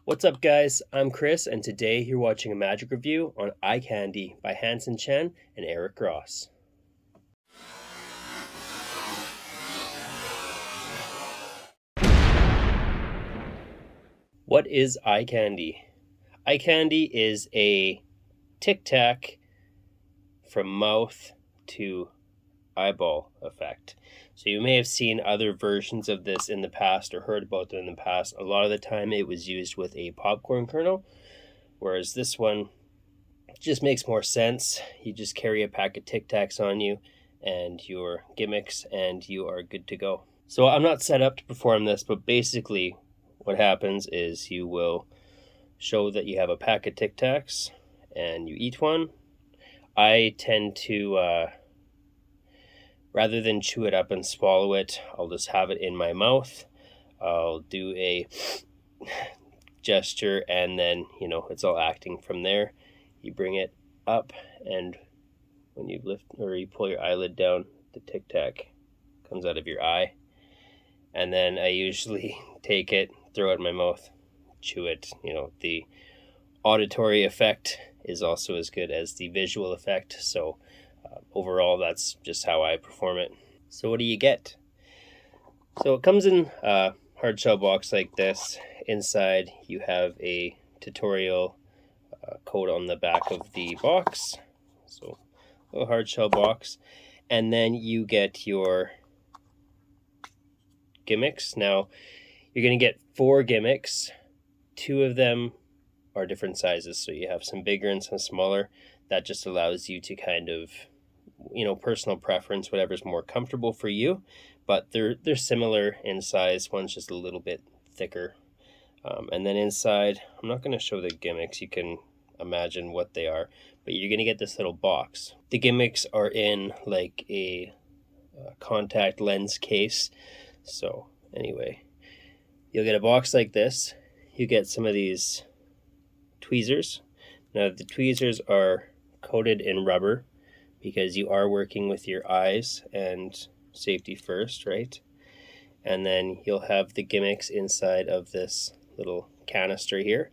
What's up, guys? I'm Chris, and today you're watching a magic review on Eye Candy by Hanson Chien and Eric Ross. What is eye candy? Eye candy is a Tic Tac from mouth to eyeball effect. So you may have seen other versions of this in the past or heard about them in the past. A lot of the time it was used with a popcorn kernel, whereas this one just makes more sense. You just carry a pack of Tic Tacs on you and your gimmicks and you are good to go. So I'm not set up to perform this, but basically what happens is you will show that you have a pack of Tic Tacs and you eat one. I tend to, rather than chew it up and swallow it, I'll just have it in my mouth. I'll do a gesture and then, it's all acting from there. You bring it up, and when you lift or you pull your eyelid down, the Tic Tac comes out of your eye. And then I usually take it, throw it in my mouth, chew it. The auditory effect is also as good as the visual effect. So overall, that's just how I perform it. So what do you get? So it comes in a hard shell box like this. Inside, you have a tutorial code on the back of the box. So a little hard shell box. And then you get your gimmicks. Now, you're going to get 4 gimmicks. 2 of them are different sizes. So you have some bigger and some smaller. That just allows you to kind of, personal preference, whatever's more comfortable for you. But they're similar in size. One's just a little bit thicker. And then inside, I'm not going to show the gimmicks. You can imagine what they are, but you're going to get this little box. The gimmicks are in like a contact lens case. So anyway, you'll get a box like this. You get some of these tweezers. Now the tweezers are coated in rubber because you are working with your eyes and safety first, right? And then you'll have the gimmicks inside of this little canister here.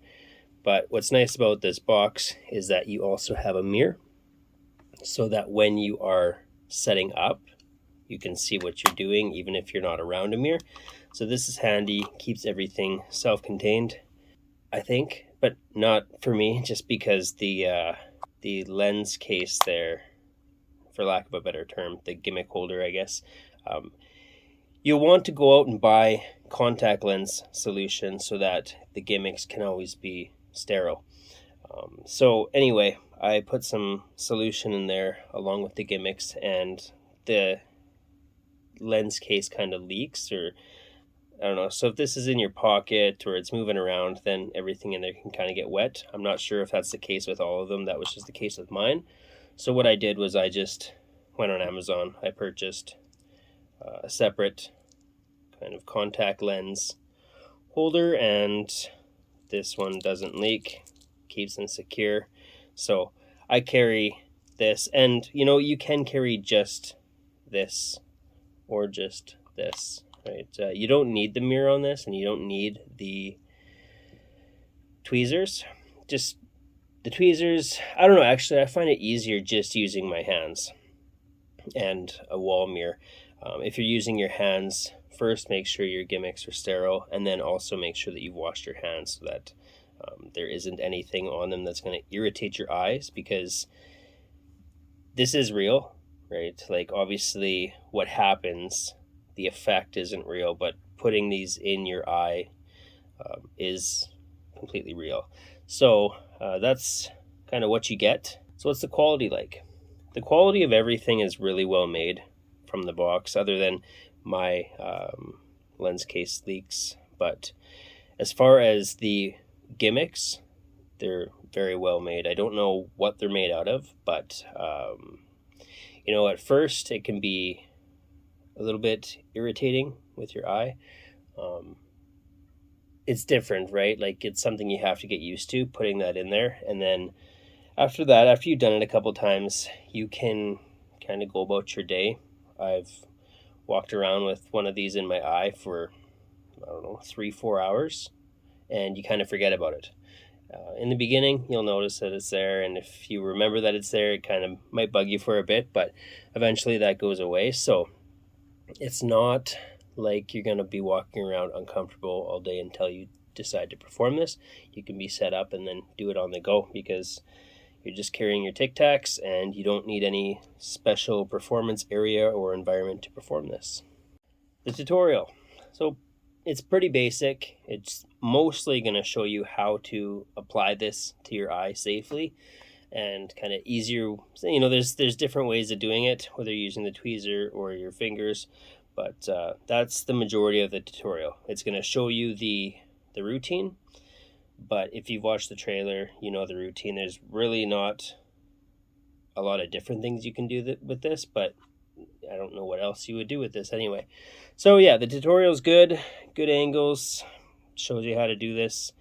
But what's nice about this box is that you also have a mirror so that when you are setting up, you can see what you're doing even if you're not around a mirror. So this is handy, keeps everything self-contained, I think, but not for me, just because the lens case there, for lack of a better term, the gimmick holder, I guess, you'll want to go out and buy contact lens solution so that the gimmicks can always be sterile. So anyway, I put some solution in there along with the gimmicks, and the lens case kind of leaks, or I don't know. So if this is in your pocket or it's moving around, then everything in there can kind of get wet. I'm not sure if that's the case with all of them. That was just the case with mine. So what I did was I just went on Amazon. I purchased a separate kind of contact lens holder, and this one doesn't leak, keeps them secure. So I carry this, and you can carry just this or just this, right? You don't need the mirror on this, and you don't need the tweezers. Just the tweezers, I don't know, actually I find it easier just using my hands and a wall mirror. If you're using your hands, first make sure your gimmicks are sterile, and then also make sure that you've washed your hands so that there isn't anything on them that's going to irritate your eyes, because this is real, right? Like, obviously what happens, the effect isn't real, but putting these in your eye is completely real. So that's kind of what you get. So what's the quality like? The quality of everything is really well made from the box, other than my lens case leaks. But as far as the gimmicks, they're very well made. I don't know what they're made out of, but at first it can be a little bit irritating with your eye. It's different, right? Like, it's something you have to get used to, putting that in there. And then after that, after you've done it a couple times, you can kind of go about your day. I've walked around with one of these in my eye for, I don't know, 3-4 hours, and you kind of forget about it. In the beginning, you'll notice that it's there, and if you remember that it's there, it kind of might bug you for a bit, but eventually that goes away. So it's not like you're going to be walking around uncomfortable all day until you decide to perform this. You can be set up and then do it on the go, because you're just carrying your Tic Tacs and you don't need any special performance area or environment to perform this. The tutorial. So it's pretty basic. It's mostly going to show you how to apply this to your eye safely and kind of easier. You know, there's different ways of doing it, whether you're using the tweezer or your fingers, but that's the majority of the tutorial. It's going to show you the routine, but if you've watched the trailer, you know the routine. There's really not a lot of different things you can do with this, but I don't know what else you would do with this anyway. So yeah, the tutorial is good angles, shows you how to do this.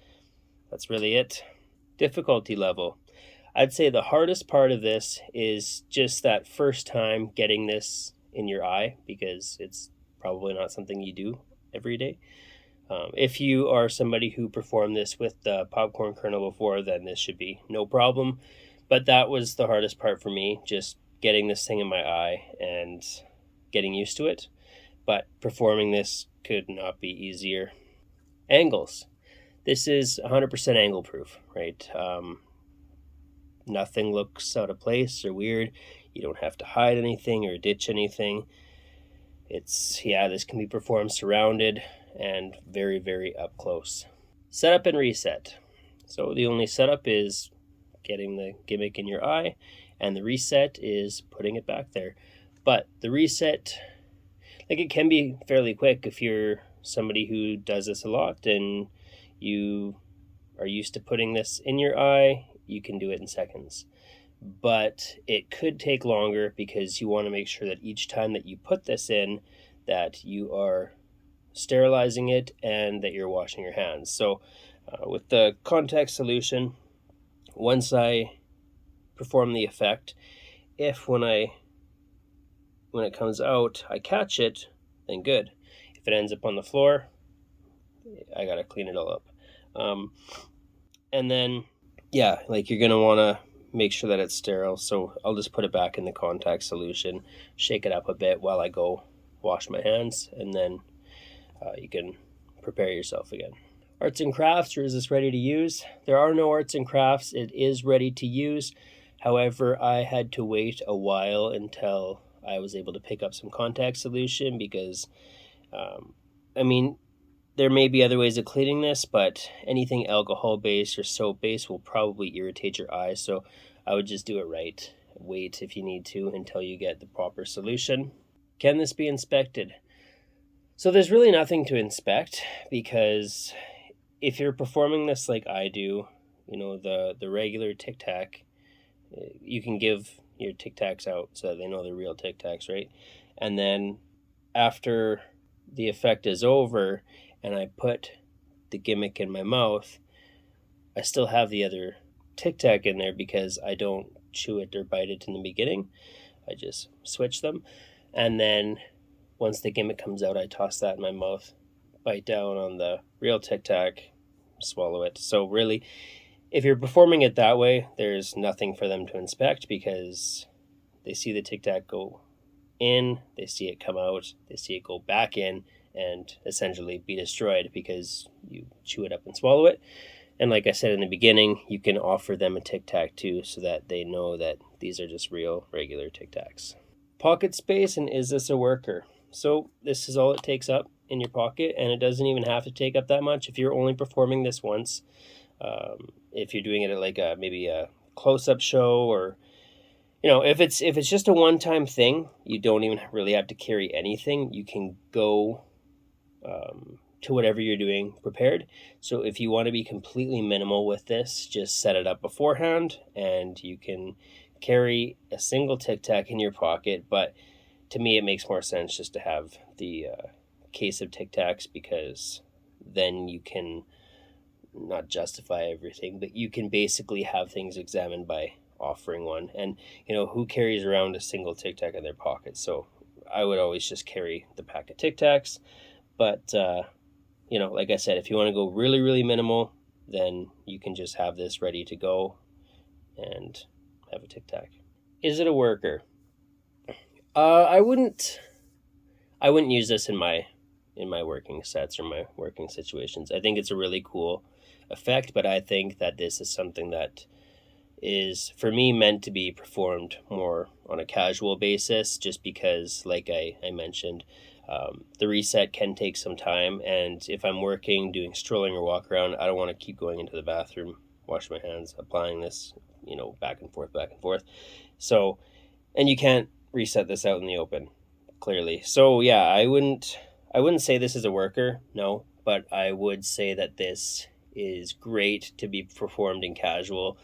That's really it. Difficulty level. I'd say the hardest part of this is just that first time getting this in your eye, because it's probably not something you do every day. If you are somebody who performed this with the popcorn kernel before, then this should be no problem. But that was the hardest part for me, just getting this thing in my eye and getting used to it. But performing this could not be easier. Angles. This is 100% angle proof, right? Nothing looks out of place or weird. You don't have to hide anything or ditch anything. This can be performed surrounded and very, very up close. Setup and reset. So the only setup is getting the gimmick in your eye, and the reset is putting it back there. But the reset, it can be fairly quick if you're somebody who does this a lot and you are used to putting this in your eye. You can do it in seconds. But it could take longer, because you want to make sure that each time that you put this in, that you are sterilizing it and that you're washing your hands. So with the contact solution, once I perform the effect, if when it comes out I catch it, then good. If it ends up on the floor, I gotta clean it all up. And then you're gonna want to make sure that it's sterile. So I'll just put it back in the contact solution, shake it up a bit while I go wash my hands, and then you can prepare yourself again. Arts and crafts, or is this ready to use? There are no arts and crafts. It is ready to use. However, I had to wait a while until I was able to pick up some contact solution, because there may be other ways of cleaning this, but anything alcohol-based or soap-based will probably irritate your eyes, so I would just do it right. Wait if you need to until you get the proper solution. Can this be inspected? So there's really nothing to inspect, because if you're performing this like I do, the regular Tic Tac, you can give your Tic Tacs out so that they know they're real Tic Tacs, right? And then after the effect is over and I put the gimmick in my mouth, I still have the other Tic Tac in there, because I don't chew it or bite it in the beginning. I just switch them. And then once the gimmick comes out, I toss that in my mouth, bite down on the real Tic Tac, swallow it. So really, if you're performing it that way, there's nothing for them to inspect, because they see the Tic Tac go in, they see it come out, they see it go back in, and essentially be destroyed because you chew it up and swallow it. And like I said in the beginning, you can offer them a Tic Tac too, so that they know that these are just real, regular Tic Tacs. Pocket space, and is this a worker? So this is all it takes up in your pocket, and it doesn't even have to take up that much if you're only performing this once. If you're doing it at maybe a close-up show, or if it's just a one-time thing, you don't even really have to carry anything. You can go to whatever you're doing prepared. So if you want to be completely minimal with this, just set it up beforehand, and you can carry a single Tic Tac in your pocket. But to me, it makes more sense just to have the case of Tic Tacs, because then you can not justify everything, but you can basically have things examined by offering one. And who carries around a single Tic Tac in their pocket? So I would always just carry the pack of Tic Tacs. But you know, like I said, if you want to go really, really minimal, then you can just have this ready to go and have a Tic Tac. Is it a worker? I wouldn't use this in my working sets or my working situations. I think it's a really cool effect, but I think that this is something that is, for me, meant to be performed more on a casual basis, just because, like I mentioned, the reset can take some time, and if I'm working, doing strolling or walk around, I don't want to keep going into the bathroom, wash my hands, applying this, you know, back and forth. So, and you can't reset this out in the open, clearly. So yeah, I wouldn't say this is a worker, no, but I would say that this is great to be performed in casual.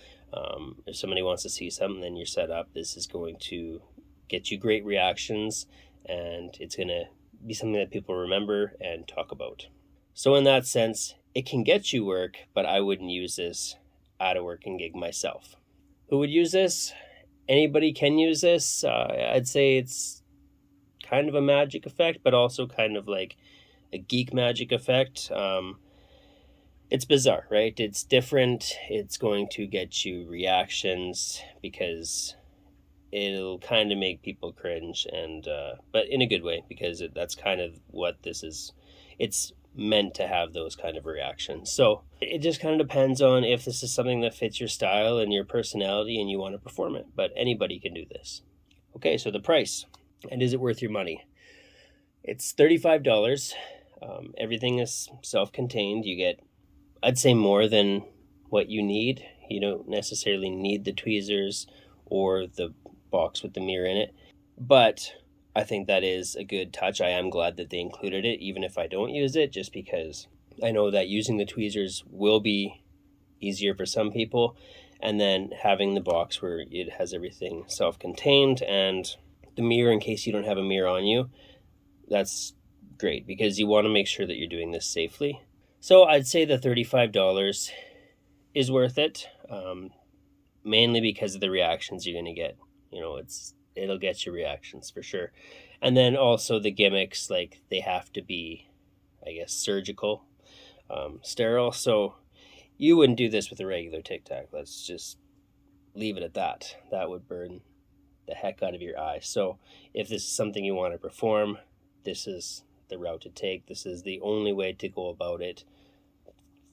If somebody wants to see something, then you're set up. This is going to get you great reactions, and it's going to be something that people remember and talk about. So in that sense, it can get you work, but I wouldn't use this at a working gig myself. Who would use this? Anybody can use this. I'd say it's kind of a magic effect, but also kind of like a geek magic effect. It's bizarre, right? It's different. It's going to get you reactions because it'll kind of make people cringe, and but in a good way, because that's kind of what this is. It's meant to have those kind of reactions. So it just kind of depends on if this is something that fits your style and your personality and you want to perform it. But anybody can do this. Okay, so the price. And is it worth your money? It's $35. Everything is self-contained. You get, I'd say, more than what you need. You don't necessarily need the tweezers or the box with the mirror in it, but I think that is a good touch. I am glad that they included it, even if I don't use it, just because I know that using the tweezers will be easier for some people, and then having the box where it has everything self-contained and the mirror in case you don't have a mirror on you, that's great, because you want to make sure that you're doing this safely. So I'd say the $35 is worth it, mainly because of the reactions you're going to get. You know, it'll get you reactions for sure. And then also the gimmicks, like, they have to be, I guess, surgical, sterile. So you wouldn't do this with a regular Tic Tac. Let's just leave it at that. That would burn the heck out of your eye. So if this is something you want to perform, this is the route to take. This is the only way to go about it.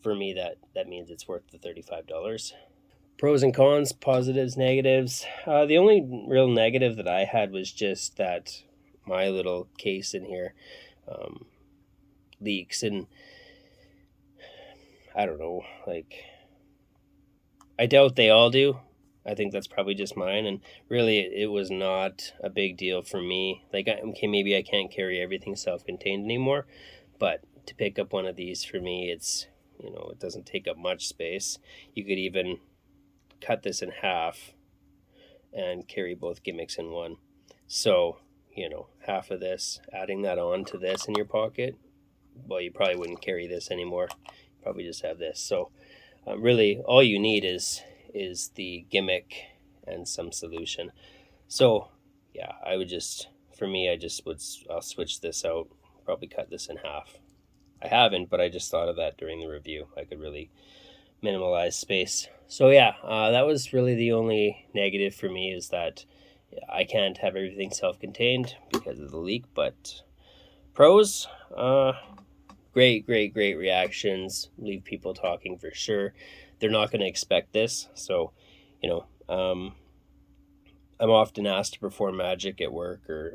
For me, that means it's worth the $35. Pros and cons, positives, negatives. The only real negative that I had was just that my little case in here leaks, and I don't know, like, I doubt they all do. I think that's probably just mine, and really it was not a big deal for me. Like, okay, maybe I can't carry everything self-contained anymore, but to pick up one of these, for me, it's, you know, it doesn't take up much space. You could even cut this in half and carry both gimmicks in one. So, you know, half of this, adding that on to this in your pocket, well, you probably wouldn't carry this anymore. You probably just have this. So really all you need is the gimmick and some solution. So yeah, I would just, for me, I'll switch this out, probably cut this in half. I haven't, but I just thought of that during the review. I could really minimalize space. So yeah, that was really the only negative for me, is that I can't have everything self-contained because of the leak. But pros, great reactions, leave people talking for sure. They're not going to expect this. So, you know, I'm often asked to perform magic at work, or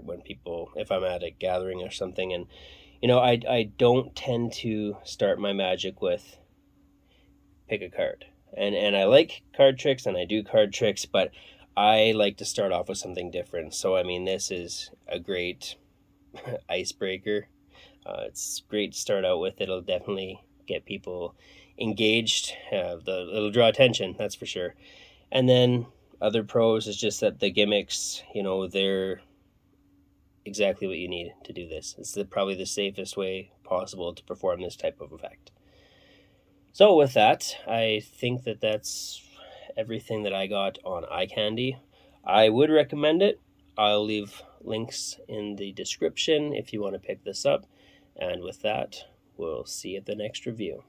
if I'm at a gathering or something, and you know, I don't tend to start my magic with pick a card. And I like card tricks, and I do card tricks, but I like to start off with something different. So, I mean, this is a great icebreaker. It's great to start out with. It'll definitely get people engaged. It'll draw attention, that's for sure. And then other pros is just that the gimmicks, you know, they're exactly what you need to do this. It's probably the safest way possible to perform this type of effect. So with that, I think that that's everything that I got on eye candy. I would recommend it. I'll leave links in the description if you want to pick this up. And with that, We'll see you at the next review.